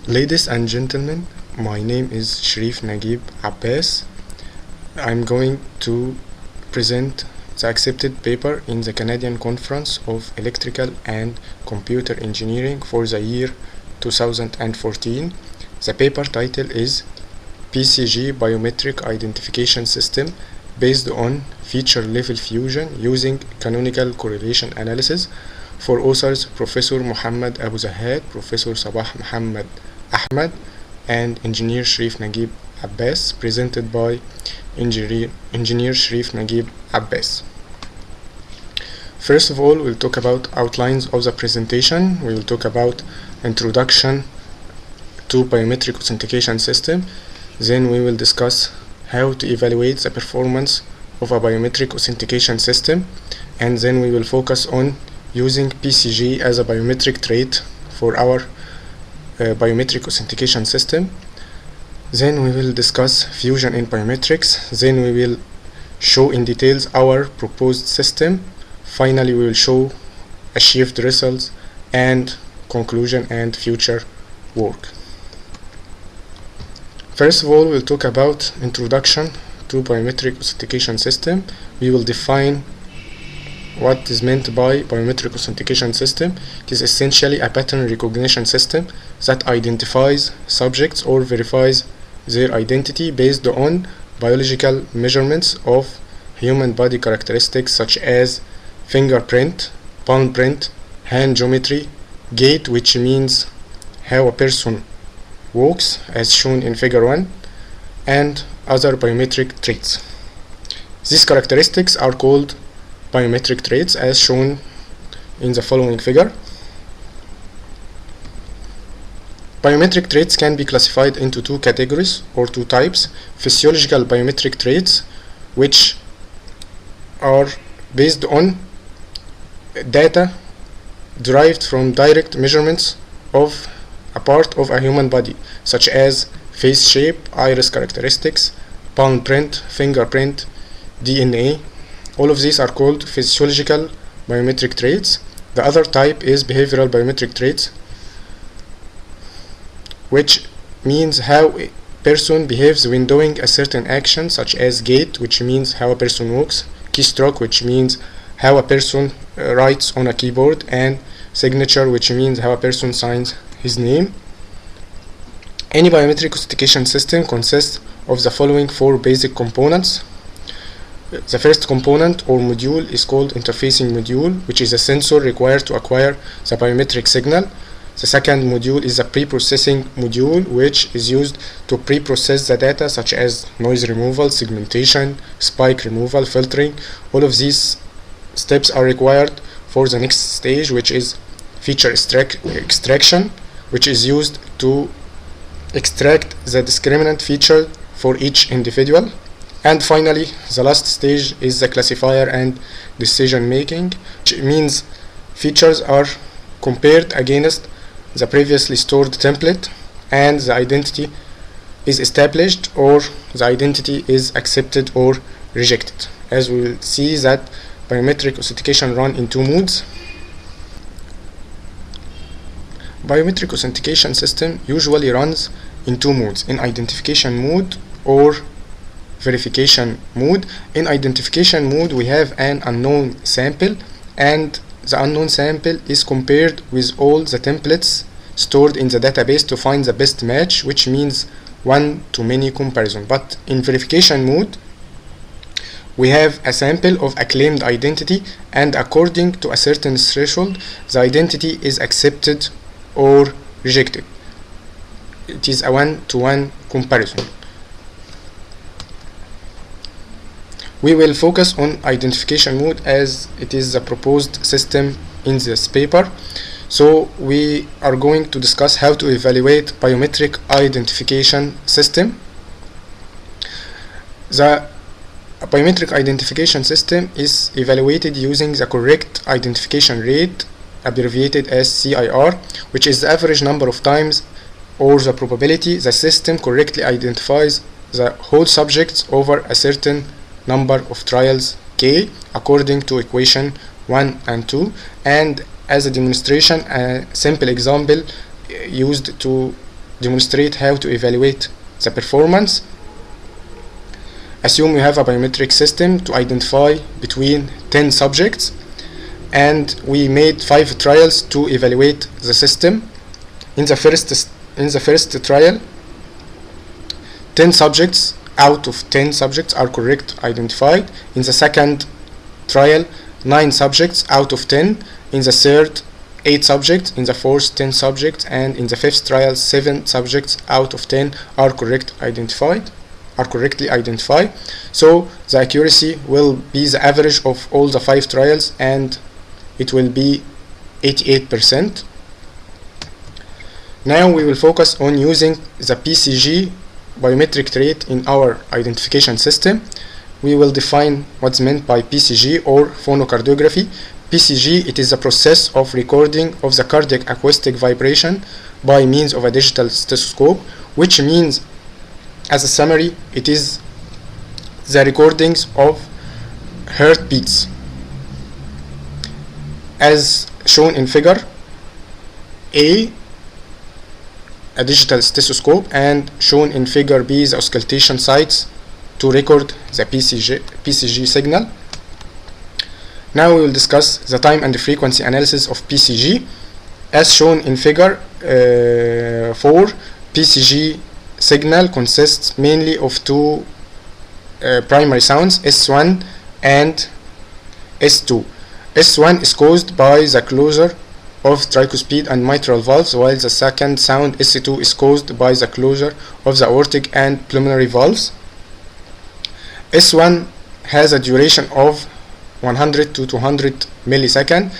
Ladies and gentlemen, my name is Sharif Naguib Abbas. I'm going to present the accepted paper in the Canadian Conference of Electrical and Computer Engineering for the year 2014. The paper title is PCG Biometric Identification System based on feature level fusion using canonical correlation analysis. For authors Professor Muhammad Abu Zahad, Professor Sabah Muhammad Ahmad, and Engineer Sharif Naguib Abbas, presented by Engineer Sharif Naguib Abbas. First of all, we'll talk about outlines of the presentation. We will talk about introduction to biometric authentication system. Then we will discuss how to evaluate the performance of a biometric authentication system, and then we will focus on using PCG as a biometric trait for our biometric authentication system. Then we will discuss fusion in biometrics. Then we will show in details our proposed system. Finally, we will show achieved results and conclusion and future work. First of all, we'll talk about introduction to biometric authentication system. We will define what is meant by biometric authentication system. It is essentially a pattern recognition system that identifies subjects or verifies their identity based on biological measurements of human body characteristics such as fingerprint, palm print, hand geometry, gait, which means how a person walks as shown in figure 1, and other biometric traits. These characteristics are called biometric traits as shown in the following figure. Biometric traits can be classified into two categories or two types: physiological biometric traits, which are based on data derived from direct measurements of a part of a human body, such as face shape, iris characteristics, palm print, fingerprint, DNA. All of these are called physiological biometric traits. The other type is behavioral biometric traits, which means how a person behaves when doing a certain action, such as gait, which means how a person walks, keystroke, which means how a person writes on a keyboard, and signature, which means how a person signs his name. Any biometric authentication system consists of the following four basic components. The first component or module is called interfacing module, which is a sensor required to acquire the biometric signal. The second module is a pre-processing module, which is used to pre-process the data such as noise removal, segmentation, spike removal, filtering. All of these steps are required for the next stage, which is feature extraction, which is used to extract the discriminant feature for each individual. And finally, the last stage is the classifier and decision making, which means features are compared against the previously stored template and the identity is established, or the identity is accepted or rejected. As we will see that biometric authentication run in two modes. Biometric authentication system usually runs in two modes: in identification mode or verification mode. In identification mode, we have an unknown sample, and the unknown sample is compared with all the templates stored in the database to find the best match, which means one-to-many comparison. But in verification mode, we have a sample of a claimed identity, and according to a certain threshold, the identity is accepted or rejected. It is a one-to-one comparison. We will focus on identification mode as it is the proposed system in this paper. So we are going to discuss how to evaluate biometric identification system. The biometric identification system is evaluated using the correct identification rate, abbreviated as CIR, which is the average number of times or the probability the system correctly identifies the whole subjects over a certain number of trials k, according to equation 1 and 2. And as a demonstration, a simple example used to demonstrate how to evaluate the performance. Assume you have a biometric system to identify between 10 subjects, and we made 5 trials to evaluate the system. In the first trial, 10 subjects out of 10 subjects are correct identified. In the second trial, 9 subjects out of 10. In the third, 8 subjects. In the fourth, 10 subjects. And in the fifth trial, 7 subjects out of 10 are correctly identified. So the accuracy will be the average of all the 5 trials, and it will be 88%. Now we will focus on using the PCG biometric trait in our identification system. We will define what's meant by PCG, or phonocardiography. PCG, it is a process of recording of the cardiac acoustic vibration by means of a digital stethoscope, which means, as a summary, it is the recordings of heartbeats, as shown in figure A, a digital stethoscope, and shown in figure B, the auscultation sites to record the PCG signal. Now we will discuss the time and frequency analysis of PCG. As shown in figure 4, PCG signal consists mainly of 2 primary sounds, S1 and S2. S1 is caused by the closure of tricuspid and mitral valves, while the second sound, S2, is caused by the closure of the aortic and pulmonary valves. S1 has a duration of 100 to 200 milliseconds,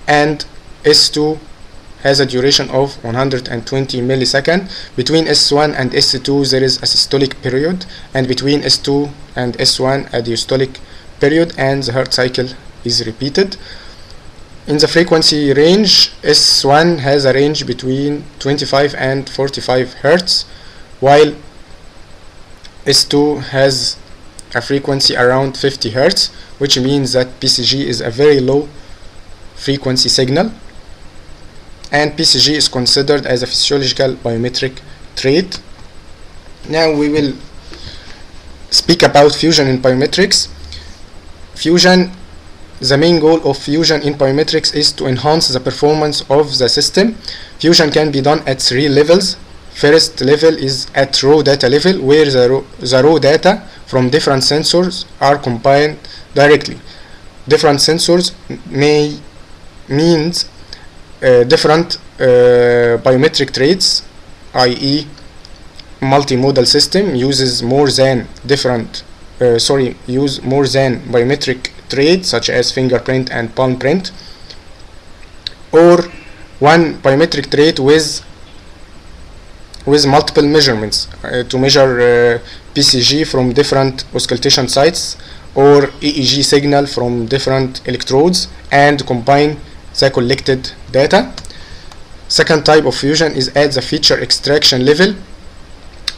and S2 has a duration of 120 milliseconds. Between S1 and S2 there is a systolic period, and between S2 and S1 a diastolic period, and the heart cycle is repeated. In the frequency range, S1 has a range between 25 and 45 Hz, while S2 has a frequency around 50 Hz, which means that PCG is a very low frequency signal, and PCG is considered as a physiological biometric trait. Now we will speak about fusion in biometrics. The main goal of fusion in biometrics is to enhance the performance of the system. Fusion can be done at 3 levels. First level is at raw data level, where the raw data from different sensors are combined directly. Different sensors may means different biometric traits, i.e. multimodal system uses more than biometric traits such as fingerprint and palm print, or one biometric trait with multiple measurements to measure PCG from different auscultation sites, or EEG signal from different electrodes, and combine the collected data. Second type of fusion is at the feature extraction level,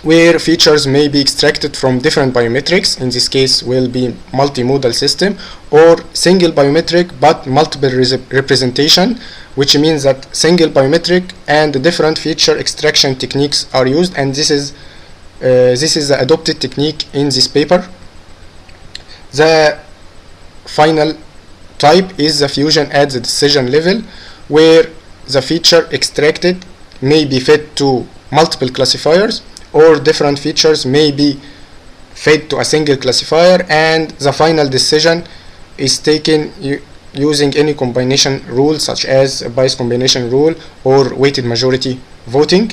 where features may be extracted from different biometrics. In this case will be multimodal system, or single biometric but multiple representation, which means that single biometric and different feature extraction techniques are used, and this is the adopted technique in this paper. The final type is the fusion at the decision level, where the feature extracted may be fed to multiple classifiers, or different features may be fed to a single classifier, and the final decision is taken using any combination rule, such as a bias combination rule or weighted majority voting.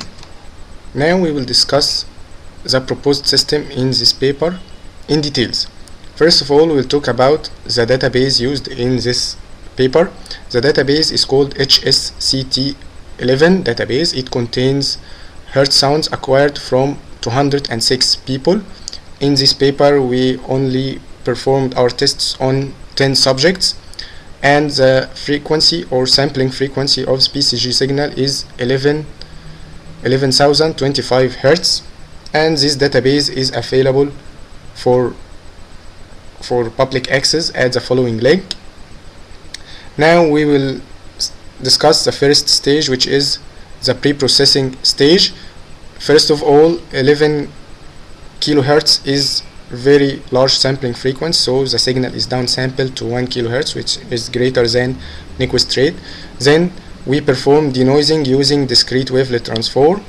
Now we will discuss the proposed system in this paper in details. First of all, we will talk about the database used in this paper. The database is called HSCT11 database. It contains heart sounds acquired from 206 people. In this paper we only performed our tests on 10 subjects, and the frequency or sampling frequency of PCG signal is 11,025 Hz, and this database is available for public access at the following link. Now we will discuss the first stage, which is the pre-processing stage. First of all, 11 kilohertz is very large sampling frequency, so the signal is downsampled to 1 kilohertz, which is greater than Nyquist rate. Then we perform denoising using discrete wavelet transform.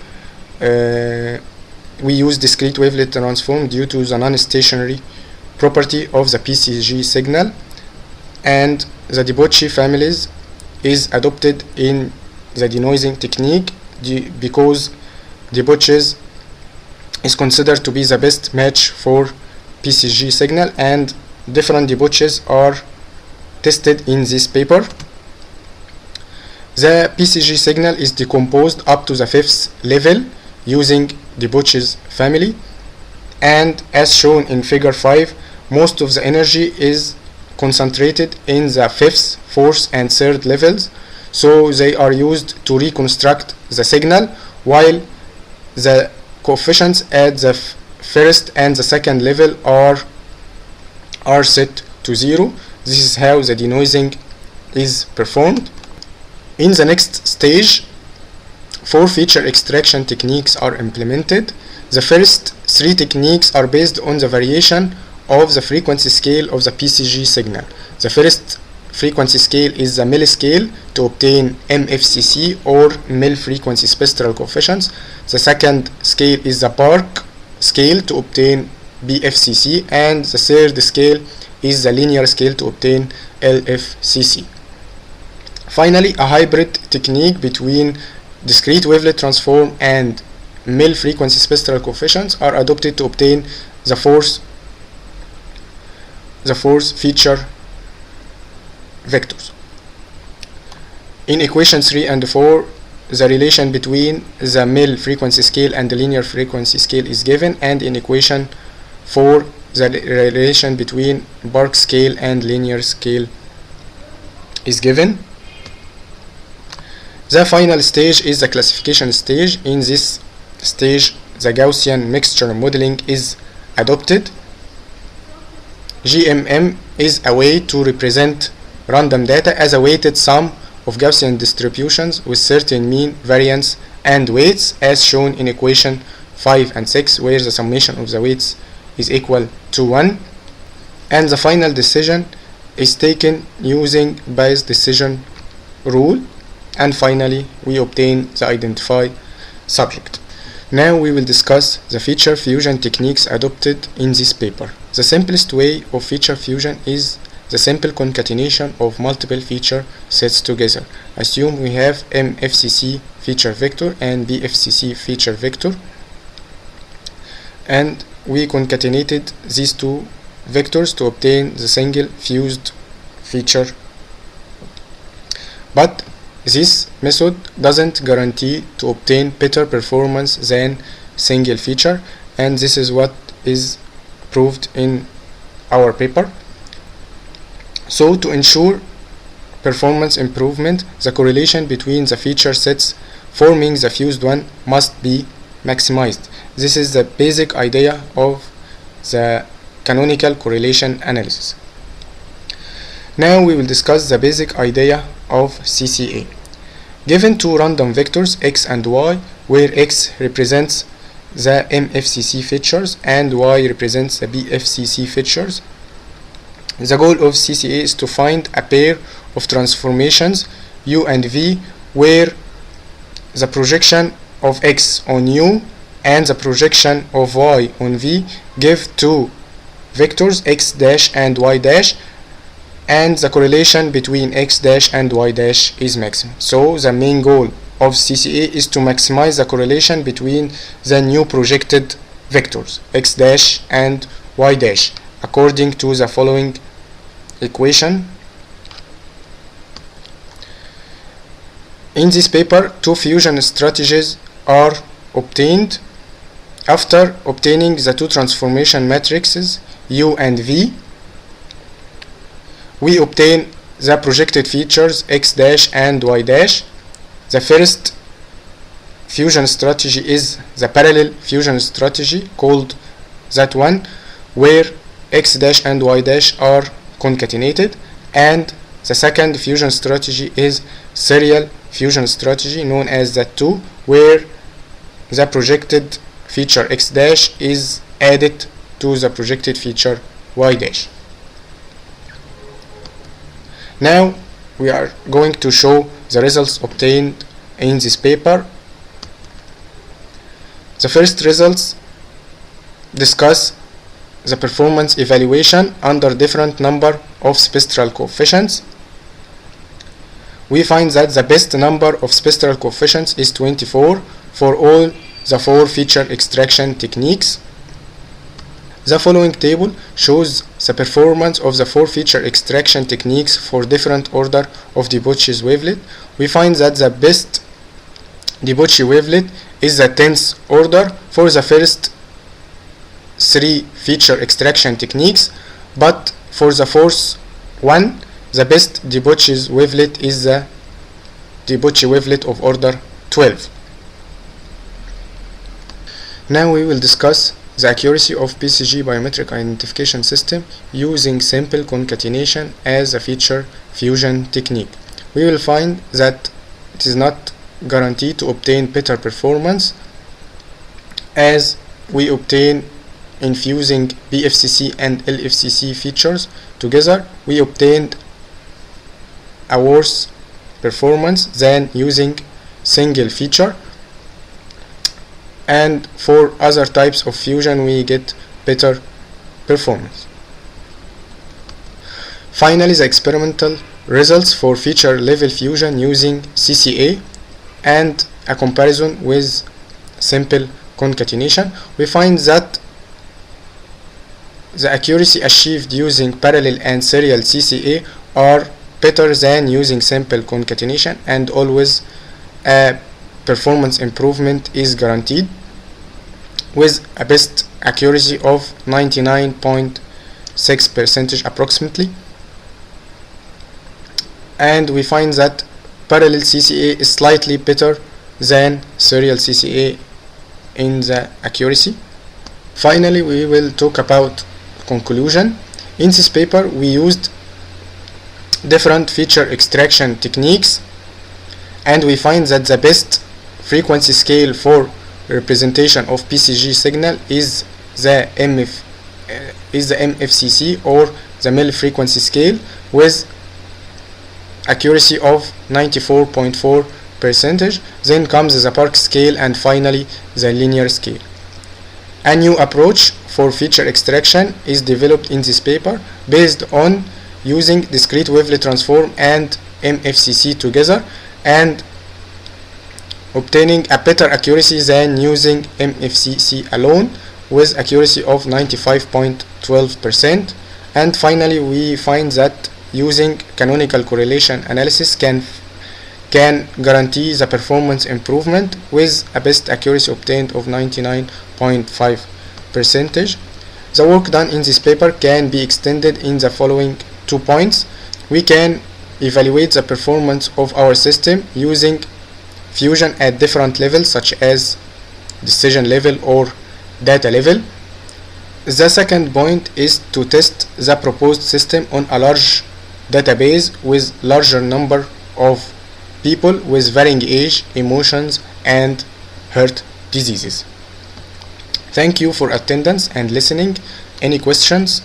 We use discrete wavelet transform due to the non-stationary property of the PCG signal, and the debauchery families is adopted in the denoising technique because debauches is considered to be the best match for PCG signal, and different debauches are tested in this paper. The PCG signal is decomposed up to the 5th level using debauches family, and as shown in figure 5, most of the energy is concentrated in the 5th, 4th and 3rd levels, so they are used to reconstruct the signal, while the coefficients at the 1st and the 2nd level are set to 0. This is how the denoising is performed. In the next stage, 4 feature extraction techniques are implemented. The first 3 techniques are based on the variation of the frequency scale of the PCG signal. The first frequency scale is the mill scale to obtain MFCC or mill frequency spectral coefficients. The second scale is the Park scale to obtain BFCC, and the third scale is the linear scale to obtain LFCC. Finally, a hybrid technique between discrete wavelet transform and mill frequency spectral coefficients are adopted to obtain the fourth feature vectors. In equation 3 and 4, the relation between the mill frequency scale and the linear frequency scale is given, and in equation 4, the relation between Park scale and linear scale is given. The final stage is the classification stage. In this stage, the Gaussian mixture modeling is adopted. GMM is a way to represent random data as a weighted sum of Gaussian distributions with certain mean, variance, and weights, as shown in equation 5 and 6, where the summation of the weights is equal to 1, and the final decision is taken using Bayes decision rule, and finally we obtain the identified subject. Now we will discuss the feature fusion techniques adopted in this paper. The simplest way of feature fusion is the simple concatenation of multiple feature sets together. Assume we have MFCC feature vector and BFCC feature vector, and we concatenated these two vectors to obtain the single fused feature. But this method doesn't guarantee to obtain better performance than single feature, and this is what is proved in our paper. So to ensure performance improvement, the correlation between the feature sets forming the fused one must be maximized. This is the basic idea of the canonical correlation analysis. Now we will discuss the basic idea of CCA. Given two random vectors x and y, where x represents the MFCC features and y represents the BFCC features, the goal of CCA is to find a pair of transformations u and v where the projection of x on u and the projection of y on v give two vectors x dash and y dash, and the correlation between x dash and y dash is maximum. So the main goal of CCA is to maximize the correlation between the new projected vectors x dash and y dash according to the following equation. In this paper, two fusion strategies are obtained. After obtaining the two transformation matrices u and v, we obtain the projected features x dash and y dash. The first fusion strategy is the parallel fusion strategy, called that one, where x dash and y dash are concatenated, and the second fusion strategy is serial fusion strategy, known as that two, where the projected feature x dash is added to the projected feature y dash. Now we are going to show the results obtained in this paper. The first results discuss the performance evaluation under different number of spectral coefficients. We find that the best number of spectral coefficients is 24 for all the 4 feature extraction techniques. The following table shows the performance of the 4 feature extraction techniques for different order of debauches wavelet. We find that the best debauch wavelet is the 10th order for the first 3 feature extraction techniques, but for the fourth one, the best debauches wavelet is the debauch wavelet of order 12. Now we will discuss the accuracy of PCG biometric identification system using simple concatenation as a feature fusion technique. We will find that it is not guaranteed to obtain better performance as we obtain in fusing BFCC and LFCC features together. We obtained a worse performance than using single feature, and for other types of fusion we get better performance. Finally, the experimental results for feature level fusion using CCA and a comparison with simple concatenation. We find that the accuracy achieved using parallel and serial CCA are better than using simple concatenation, and always a performance improvement is guaranteed with a best accuracy of 99.6% approximately. And we find that parallel CCA is slightly better than serial CCA in the accuracy. Finally, we will talk about conclusion. In this paper we used different feature extraction techniques, and we find that the best frequency scale for representation of PCG signal is the MFCC or the mill frequency scale with accuracy of 94.4%. Then comes the Park scale, and finally the linear scale. A new approach for feature extraction is developed in this paper based on using discrete wavelet transform and MFCC together and obtaining a better accuracy than using MFCC alone with accuracy of 95.12%. And finally we find that using canonical correlation analysis can guarantee the performance improvement with a best accuracy obtained of 99.5%. The work done in this paper can be extended in the following 2 points. We can evaluate the performance of our system using fusion at different levels such as decision level or data level. The second point is to test the proposed system on a large database with larger number of people with varying age, emotions and heart diseases. Thank you for attendance and listening. Any questions?